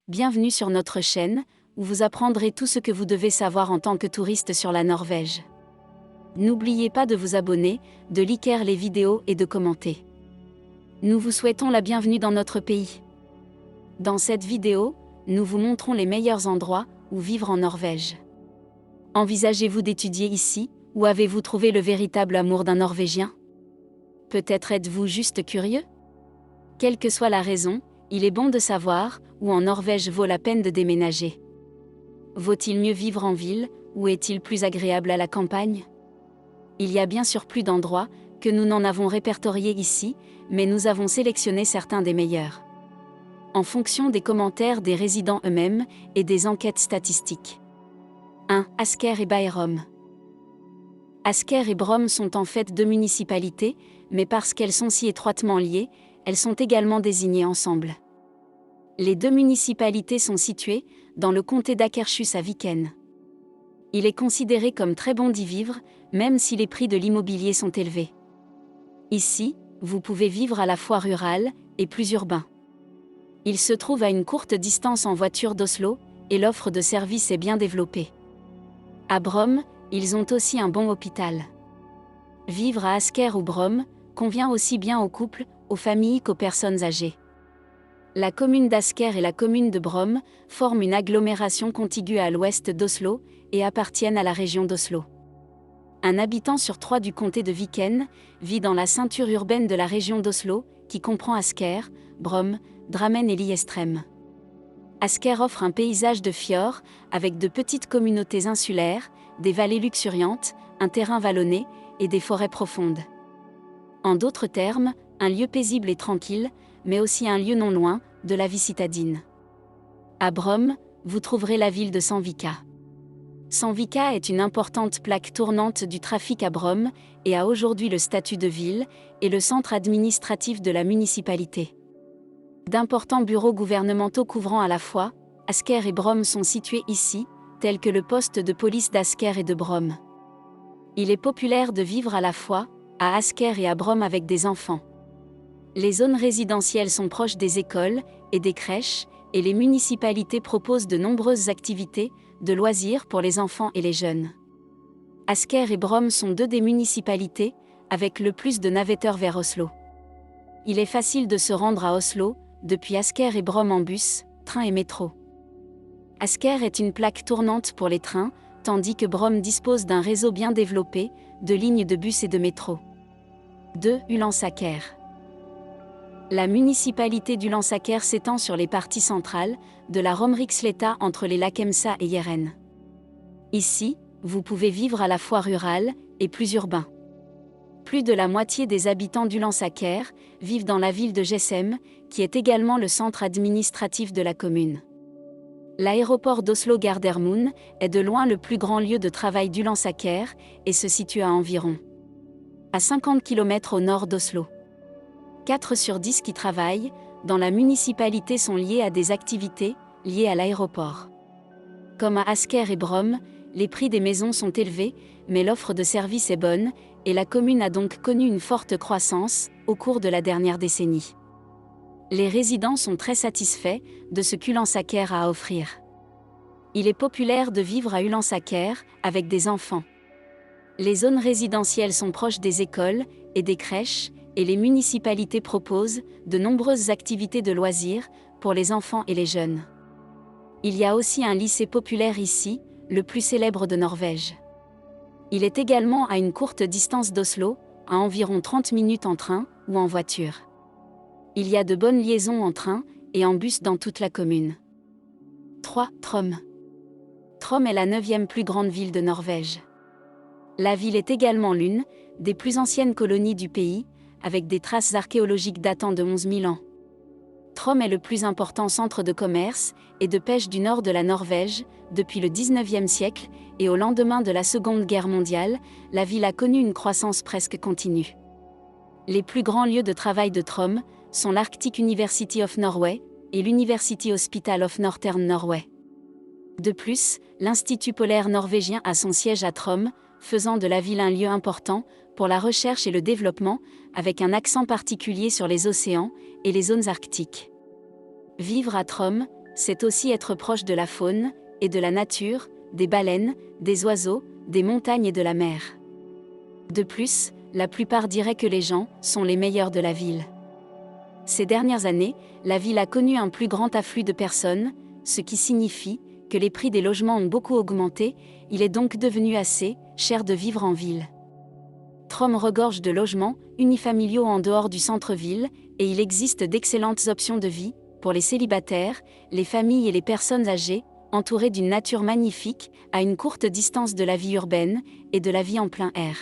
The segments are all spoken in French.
Bienvenue sur notre chaîne, où vous apprendrez tout ce que vous devez savoir en tant que touriste sur la Norvège. N'oubliez pas de vous abonner, de liker les vidéos et de commenter. Nous vous souhaitons la bienvenue dans notre pays. Dans cette vidéo, nous vous montrons les meilleurs endroits où vivre en Norvège. Envisagez-vous d'étudier ici, ou avez-vous trouvé le véritable amour d'un Norvégien? Peut-être êtes-vous juste curieux? Quelle que soit la raison, il est bon de savoir où en Norvège vaut la peine de déménager. Vaut-il mieux vivre en ville, ou est-il plus agréable à la campagne? Il y a bien sûr plus d'endroits que nous n'en avons répertoriés ici, mais nous avons sélectionné certains des meilleurs. En fonction des commentaires des résidents eux-mêmes et des enquêtes statistiques. 1. Asker et Bærum. Asker et Brum sont en fait deux municipalités, mais parce qu'elles sont si étroitement liées, elles sont également désignées ensemble. Les deux municipalités sont situées dans le comté d'Akershus à Viken. Il est considéré comme très bon d'y vivre, même si les prix de l'immobilier sont élevés. Ici, vous pouvez vivre à la fois rural et plus urbain. Il se trouve à une courte distance en voiture d'Oslo, et l'offre de services est bien développée. À Brum, ils ont aussi un bon hôpital. Vivre à Asker ou Brum convient aussi bien aux couples, aux familles qu'aux personnes âgées. La commune d'Asker et la commune de Brum forment une agglomération contiguë à l'ouest d'Oslo et appartiennent à la région d'Oslo. Un habitant sur 3 du comté de Viken vit dans la ceinture urbaine de la région d'Oslo, qui comprend Asker, Brum, Drammen et Lillestrøm. Asker offre un paysage de fjords, avec de petites communautés insulaires, des vallées luxuriantes, un terrain vallonné et des forêts profondes. En d'autres termes, un lieu paisible et tranquille, mais aussi un lieu non loin de la vie citadine. À Brum, vous trouverez la ville de Sandvika. Sandvika est une importante plaque tournante du trafic à Brum et a aujourd'hui le statut de ville et le centre administratif de la municipalité. D'importants bureaux gouvernementaux couvrant à la fois Asker et Brum sont situés ici, tels que le poste de police d'Asker et de Brum. Il est populaire de vivre à la fois à Asker et à Brum avec des enfants. Les zones résidentielles sont proches des écoles et des crèches, et les municipalités proposent de nombreuses activités, de loisirs pour les enfants et les jeunes. Asker et Brum sont deux des municipalités avec le plus de navetteurs vers Oslo. Il est facile de se rendre à Oslo, depuis Asker et Brum en bus, train et métro. Asker est une plaque tournante pour les trains, tandis que Brum dispose d'un réseau bien développé, de lignes de bus et de métro. 2. Ullensaker. La municipalité d'Ullensaker s'étend sur les parties centrales de la Romerikssletta entre les lacs Emsa et Jæren. Ici, vous pouvez vivre à la fois rural et plus urbain. Plus de la moitié des habitants d'Ullensaker vivent dans la ville de Jessheim, qui est également le centre administratif de la commune. L'aéroport d'Oslo-Gardermoen est de loin le plus grand lieu de travail d'Ullensaker et se situe à environ à 50 km au nord d'Oslo. 4 sur 10 qui travaillent dans la municipalité sont liés à des activités liées à l'aéroport. Comme à Asker et Brum, les prix des maisons sont élevés, mais l'offre de services est bonne, et la commune a donc connu une forte croissance au cours de la dernière décennie. Les résidents sont très satisfaits de ce qu'Ullensaker a à offrir. Il est populaire de vivre à Ullensaker avec des enfants. Les zones résidentielles sont proches des écoles et des crèches, et les municipalités proposent de nombreuses activités de loisirs pour les enfants et les jeunes. Il y a aussi un lycée populaire ici, le plus célèbre de Norvège. Il est également à une courte distance d'Oslo, à environ 30 minutes en train ou en voiture. Il y a de bonnes liaisons en train et en bus dans toute la commune. 3. Trøm. Trøm est la 9e plus grande ville de Norvège. La ville est également l'une des plus anciennes colonies du pays, avec des traces archéologiques datant de 11 000 ans. Trøm est le plus important centre de commerce et de pêche du nord de la Norvège depuis le 19e siècle, et au lendemain de la Seconde Guerre mondiale, la ville a connu une croissance presque continue. Les plus grands lieux de travail de Trøm sont l'Arctic University of Norway et l'University Hospital of Northern Norway. De plus, l'Institut polaire norvégien a son siège à Trøm, faisant de la ville un lieu important pour la recherche et le développement, avec un accent particulier sur les océans et les zones arctiques. Vivre à Trøm c'est aussi être proche de la faune et de la nature, des baleines, des oiseaux, des montagnes et de la mer. De plus, la plupart diraient que les gens sont les meilleurs de la ville. Ces dernières années, la ville a connu un plus grand afflux de personnes, ce qui signifie que les prix des logements ont beaucoup augmenté, il est donc devenu assez cher de vivre en ville. Trom regorge de logements unifamiliaux en dehors du centre-ville, et il existe d'excellentes options de vie pour les célibataires, les familles et les personnes âgées, entourées d'une nature magnifique, à une courte distance de la vie urbaine et de la vie en plein air.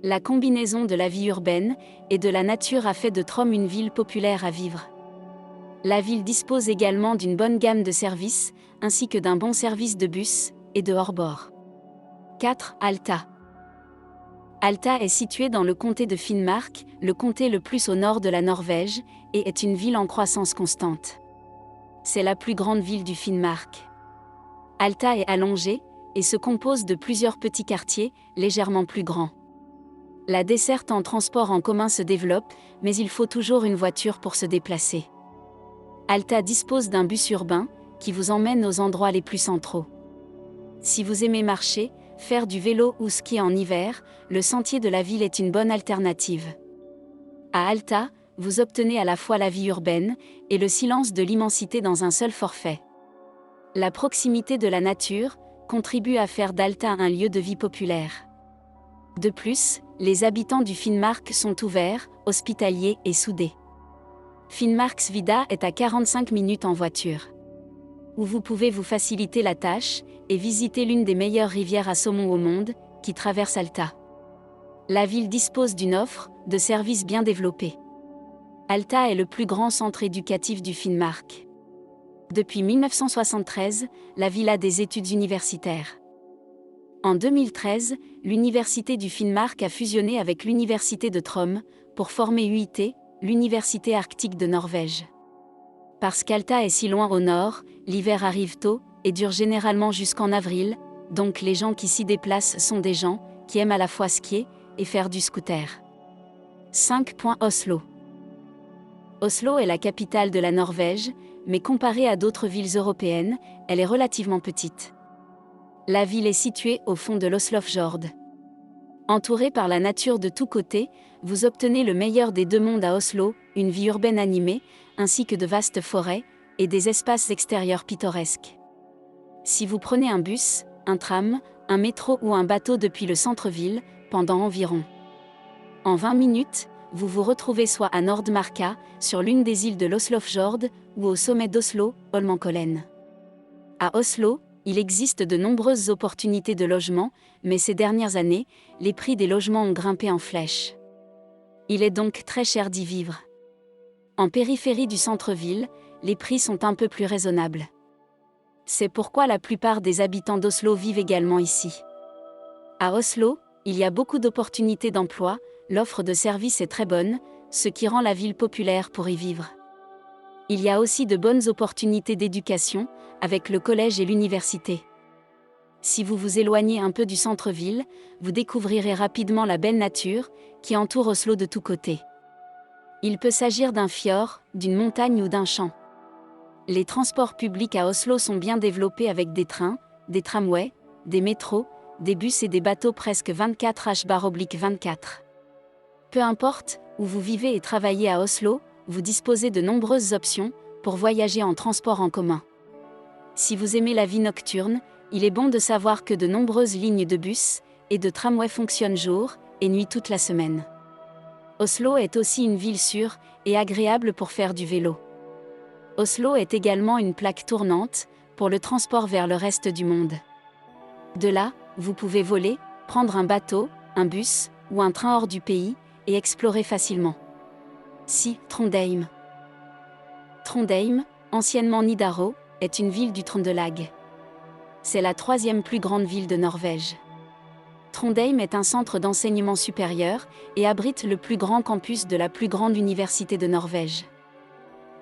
La combinaison de la vie urbaine et de la nature a fait de Trom une ville populaire à vivre. La ville dispose également d'une bonne gamme de services, ainsi que d'un bon service de bus et de hors-bord. 4. Alta. Alta est située dans le comté de Finnmark, le comté le plus au nord de la Norvège, et est une ville en croissance constante. C'est la plus grande ville du Finnmark. Alta est allongée et se compose de plusieurs petits quartiers, légèrement plus grands. La desserte en transport en commun se développe, mais il faut toujours une voiture pour se déplacer. Alta dispose d'un bus urbain, qui vous emmène aux endroits les plus centraux. Si vous aimez marcher, faire du vélo ou skier en hiver, le sentier de la ville est une bonne alternative. À Alta, vous obtenez à la fois la vie urbaine et le silence de l'immensité dans un seul forfait. La proximité de la nature contribue à faire d'Alta un lieu de vie populaire. De plus, les habitants du Finnmark sont ouverts, hospitaliers et soudés. Finnmarksvidda est à 45 minutes en voiture, où vous pouvez vous faciliter la tâche et visiter l'une des meilleures rivières à saumon au monde, qui traverse Alta. La ville dispose d'une offre de services bien développée. Alta est le plus grand centre éducatif du Finnmark. Depuis 1973, la ville a des études universitaires. En 2013, l'Université du Finnmark a fusionné avec l'Université de Trom pour former UiT, l'Université arctique de Norvège. Parce qu'Alta est si loin au nord, l'hiver arrive tôt et dure généralement jusqu'en avril, donc les gens qui s'y déplacent sont des gens qui aiment à la fois skier et faire du scooter. 5. Oslo. Oslo est la capitale de la Norvège, mais comparée à d'autres villes européennes, elle est relativement petite. La ville est située au fond de l'Oslofjord. Entourée par la nature de tous côtés, vous obtenez le meilleur des deux mondes à Oslo, une vie urbaine animée, ainsi que de vastes forêts et des espaces extérieurs pittoresques. Si vous prenez un bus, un tram, un métro ou un bateau depuis le centre-ville, pendant environ en 20 minutes, vous vous retrouvez soit à Nordmarka, sur l'une des îles de l'Oslofjord, ou au sommet d'Oslo, Holmenkollen. À Oslo, il existe de nombreuses opportunités de logement, mais ces dernières années, les prix des logements ont grimpé en flèche. Il est donc très cher d'y vivre. En périphérie du centre-ville, les prix sont un peu plus raisonnables. C'est pourquoi la plupart des habitants d'Oslo vivent également ici. À Oslo, il y a beaucoup d'opportunités d'emploi, l'offre de services est très bonne, ce qui rend la ville populaire pour y vivre. Il y a aussi de bonnes opportunités d'éducation, avec le collège et l'université. Si vous vous éloignez un peu du centre-ville, vous découvrirez rapidement la belle nature, qui entoure Oslo de tous côtés. Il peut s'agir d'un fjord, d'une montagne ou d'un champ. Les transports publics à Oslo sont bien développés avec des trains, des tramways, des métros, des bus et des bateaux presque 24h/24. Peu importe où vous vivez et travaillez à Oslo, vous disposez de nombreuses options pour voyager en transport en commun. Si vous aimez la vie nocturne, il est bon de savoir que de nombreuses lignes de bus et de tramway fonctionnent jour et nuit toute la semaine. Oslo est aussi une ville sûre et agréable pour faire du vélo. Oslo est également une plaque tournante pour le transport vers le reste du monde. De là, vous pouvez voler, prendre un bateau, un bus ou un train hors du pays et explorer facilement. 6. Trondheim. Trondheim, anciennement Nidaros, est une ville du Trøndelag. C'est la 3e plus grande ville de Norvège. Trondheim est un centre d'enseignement supérieur et abrite le plus grand campus de la plus grande université de Norvège.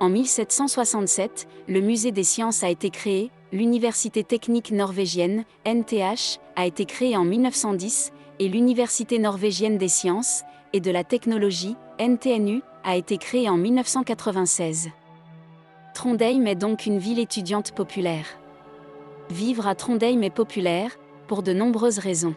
En 1767, le musée des sciences a été créé, l'université technique norvégienne, NTH, a été créée en 1910, et l'université norvégienne des sciences et de la technologie, NTNU, a été créée en 1996. Trondheim est donc une ville étudiante populaire. Vivre à Trondheim est populaire, pour de nombreuses raisons.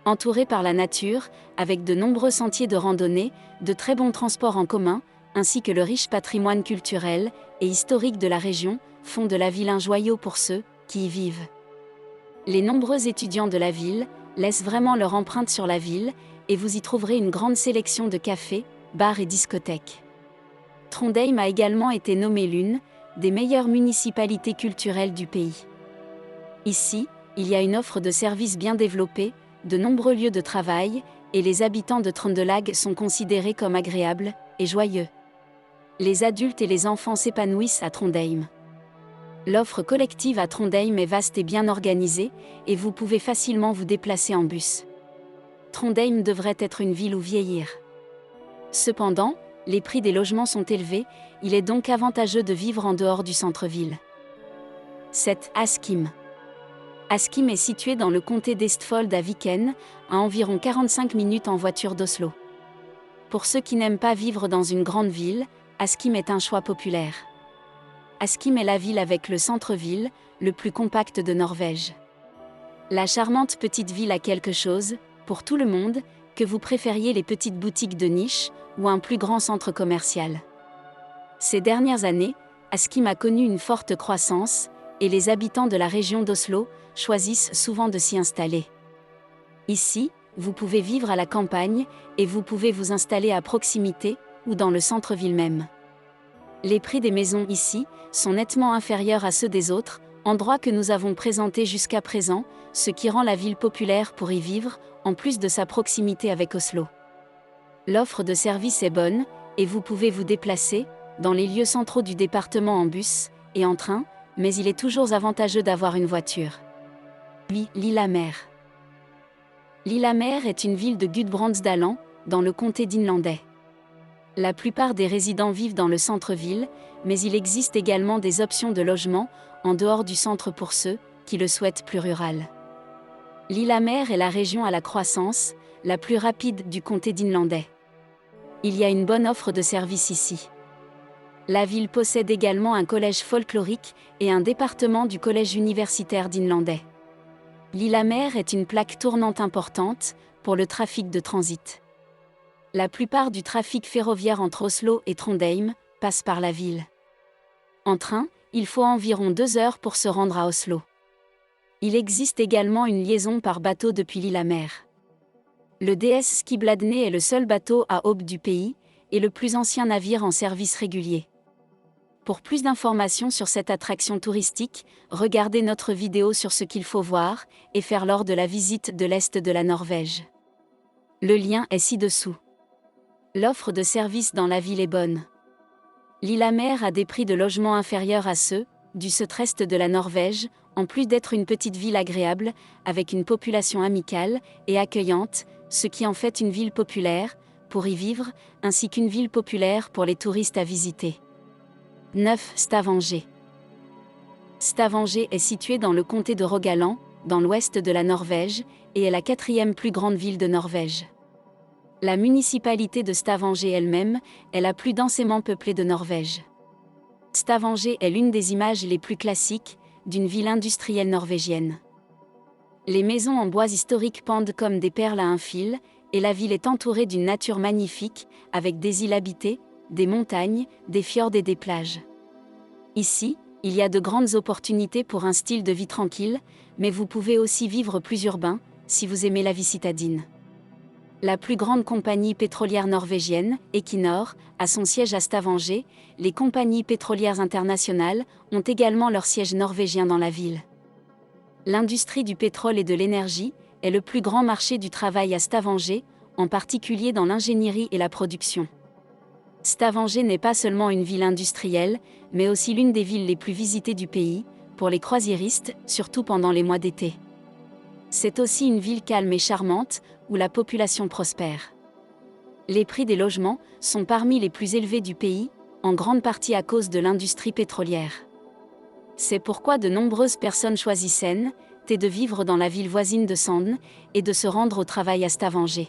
Entouré par la nature, avec de nombreux sentiers de randonnée, de très bons transports en commun, ainsi que le riche patrimoine culturel et historique de la région, font de la ville un joyau pour ceux qui y vivent. Les nombreux étudiants de la ville laissent vraiment leur empreinte sur la ville, et vous y trouverez une grande sélection de cafés, bars et discothèques. Trondheim a également été nommée l'une des meilleures municipalités culturelles du pays. Ici, il y a une offre de services bien développée, de nombreux lieux de travail, et les habitants de Trøndelag sont considérés comme agréables et joyeux. Les adultes et les enfants s'épanouissent à Trondheim. L'offre collective à Trondheim est vaste et bien organisée, et vous pouvez facilement vous déplacer en bus. Trondheim devrait être une ville où vieillir. Cependant, les prix des logements sont élevés, il est donc avantageux de vivre en dehors du centre-ville. 7. Askim. Askim est situé dans le comté d'Estfold à Viken, à environ 45 minutes en voiture d'Oslo. Pour ceux qui n'aiment pas vivre dans une grande ville, Askim est un choix populaire. Askim est la ville avec le centre-ville, le plus compact de Norvège. La charmante petite ville a quelque chose, pour tout le monde, que vous préfériez les petites boutiques de niche, ou un plus grand centre commercial. Ces dernières années, Askim a connu une forte croissance, et les habitants de la région d'Oslo choisissent souvent de s'y installer. Ici, vous pouvez vivre à la campagne, et vous pouvez vous installer à proximité, ou dans le centre-ville même. Les prix des maisons ici sont nettement inférieurs à ceux des autres endroits que nous avons présentés jusqu'à présent, ce qui rend la ville populaire pour y vivre, en plus de sa proximité avec Oslo. L'offre de services est bonne, et vous pouvez vous déplacer dans les lieux centraux du département en bus et en train, mais il est toujours avantageux d'avoir une voiture. Puis, Lillehammer. Lillehammer est une ville de Gudbrandsdalen, dans le comté d'Innlandet. La plupart des résidents vivent dans le centre-ville, mais il existe également des options de logement en dehors du centre pour ceux qui le souhaitent plus rural. Lillehammer est la région à la croissance la plus rapide du comté d'Innlandet. Il y a une bonne offre de services ici. La ville possède également un collège folklorique et un département du collège universitaire d'Innlandet. Lillehammer est une plaque tournante importante pour le trafic de transit. La plupart du trafic ferroviaire entre Oslo et Trondheim passe par la ville. En train, il faut environ 2 heures pour se rendre à Oslo. Il existe également une liaison par bateau depuis Lillehammer. Le DS Skibladney est le seul bateau à aube du pays, et le plus ancien navire en service régulier. Pour plus d'informations sur cette attraction touristique, regardez notre vidéo sur ce qu'il faut voir et faire lors de la visite de l'Est de la Norvège. Le lien est ci-dessous. L'offre de services dans la ville est bonne. Lillehammer a des prix de logement inférieurs à ceux du sud-est de la Norvège, en plus d'être une petite ville agréable, avec une population amicale et accueillante, ce qui en fait une ville populaire, pour y vivre, ainsi qu'une ville populaire pour les touristes à visiter. 9. Stavanger. Stavanger est située dans le comté de Rogaland, dans l'ouest de la Norvège, et est la 4e plus grande ville de Norvège. La municipalité de Stavanger elle-même est la plus densément peuplée de Norvège. Stavanger est l'une des images les plus classiques d'une ville industrielle norvégienne. Les maisons en bois historiques pendent comme des perles à un fil, et la ville est entourée d'une nature magnifique, avec des îles habitées, des montagnes, des fjords et des plages. Ici, il y a de grandes opportunités pour un style de vie tranquille, mais vous pouvez aussi vivre plus urbain, si vous aimez la vie citadine. La plus grande compagnie pétrolière norvégienne, Equinor, a son siège à Stavanger. Les compagnies pétrolières internationales ont également leur siège norvégien dans la ville. L'industrie du pétrole et de l'énergie est le plus grand marché du travail à Stavanger, en particulier dans l'ingénierie et la production. Stavanger n'est pas seulement une ville industrielle, mais aussi l'une des villes les plus visitées du pays, pour les croisiéristes, surtout pendant les mois d'été. C'est aussi une ville calme et charmante, où la population prospère. Les prix des logements sont parmi les plus élevés du pays, en grande partie à cause de l'industrie pétrolière. C'est pourquoi de nombreuses personnes choisissent de vivre dans la ville voisine de Sand et de se rendre au travail à Stavanger.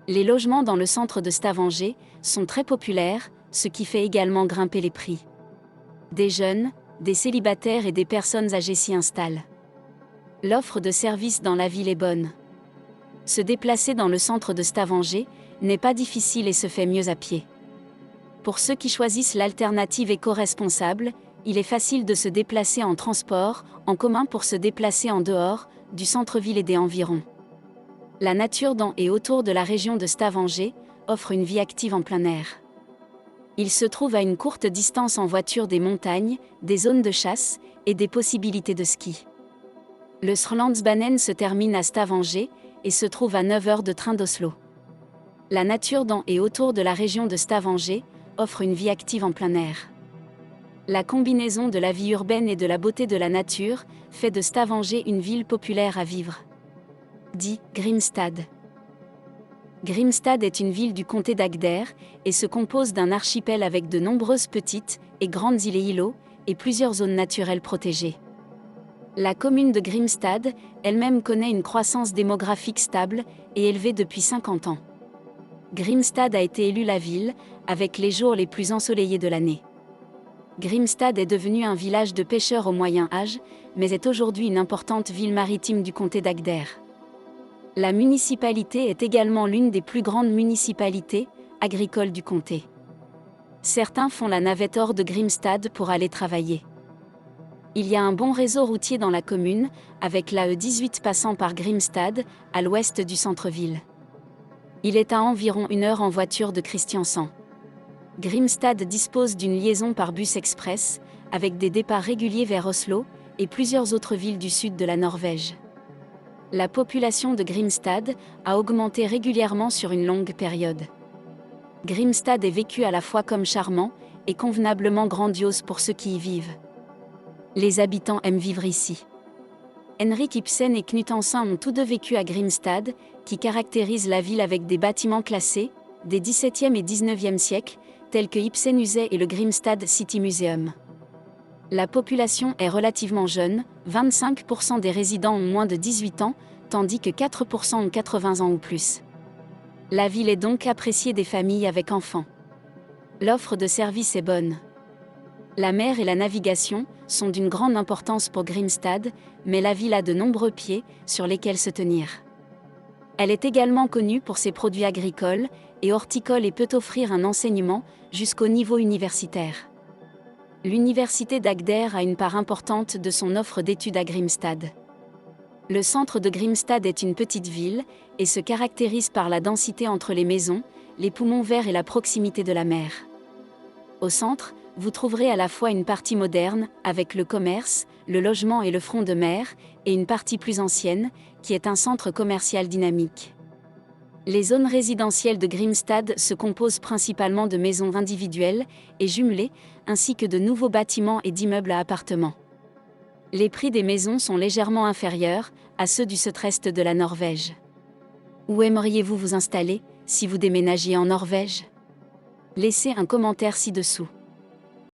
Les logements dans le centre de Stavanger sont très populaires, ce qui fait également grimper les prix. Des jeunes, des célibataires et des personnes âgées s'y installent. L'offre de services dans la ville est bonne. Se déplacer dans le centre de Stavanger n'est pas difficile et se fait mieux à pied. Pour ceux qui choisissent l'alternative éco-responsable, il est facile de se déplacer en transport en commun pour se déplacer en dehors du centre-ville et des environs. La nature dans et autour de la région de Stavanger offre une vie active en plein air. Il se trouve à une courte distance en voiture des montagnes, des zones de chasse et des possibilités de ski. Le Sørlandsbanen se termine à Stavanger et se trouve à 9 heures de train d'Oslo. La nature dans et autour de la région de Stavanger offre une vie active en plein air. La combinaison de la vie urbaine et de la beauté de la nature fait de Stavanger une ville populaire à vivre. Dit Grimstad. Grimstad est une ville du comté d'Agder et se compose d'un archipel avec de nombreuses petites et grandes îles et îlots et plusieurs zones naturelles protégées. La commune de Grimstad elle-même connaît une croissance démographique stable et élevée depuis 50 ans. Grimstad a été élue la ville avec les jours les plus ensoleillés de l'année. Grimstad est devenu un village de pêcheurs au Moyen Âge, mais est aujourd'hui une importante ville maritime du comté d'Agder. La municipalité est également l'une des plus grandes municipalités agricoles du comté. Certains font la navette hors de Grimstad pour aller travailler. Il y a un bon réseau routier dans la commune, avec la E18 passant par Grimstad, à l'ouest du centre-ville. Il est à environ 1 heure en voiture de Kristiansand. Grimstad dispose d'une liaison par bus express, avec des départs réguliers vers Oslo et plusieurs autres villes du sud de la Norvège. La population de Grimstad a augmenté régulièrement sur une longue période. Grimstad est vécu à la fois comme charmant et convenablement grandiose pour ceux qui y vivent. Les habitants aiment vivre ici. Henrik Ibsen et Knut Hamsun ont tous deux vécu à Grimstad, qui caractérise la ville avec des bâtiments classés, des XVIIe et XIXe siècles, tels que Ibsenhuset et le Grimstad City Museum. La population est relativement jeune, 25% des résidents ont moins de 18 ans, tandis que 4% ont 80 ans ou plus. La ville est donc appréciée des familles avec enfants. L'offre de services est bonne. La mer et la navigation sont d'une grande importance pour Grimstad, mais la ville a de nombreux pieds sur lesquels se tenir. Elle est également connue pour ses produits agricoles et horticoles et peut offrir un enseignement jusqu'au niveau universitaire. L'université d'Agder a une part importante de son offre d'études à Grimstad. Le centre de Grimstad est une petite ville et se caractérise par la densité entre les maisons, les poumons verts et la proximité de la mer. Au centre, vous trouverez à la fois une partie moderne, avec le commerce, le logement et le front de mer, et une partie plus ancienne, qui est un centre commercial dynamique. Les zones résidentielles de Grimstad se composent principalement de maisons individuelles et jumelées, ainsi que de nouveaux bâtiments et d'immeubles à appartements. Les prix des maisons sont légèrement inférieurs à ceux du sud-est de la Norvège. Où aimeriez-vous vous installer, si vous déménagiez en Norvège ? Laissez un commentaire ci-dessous.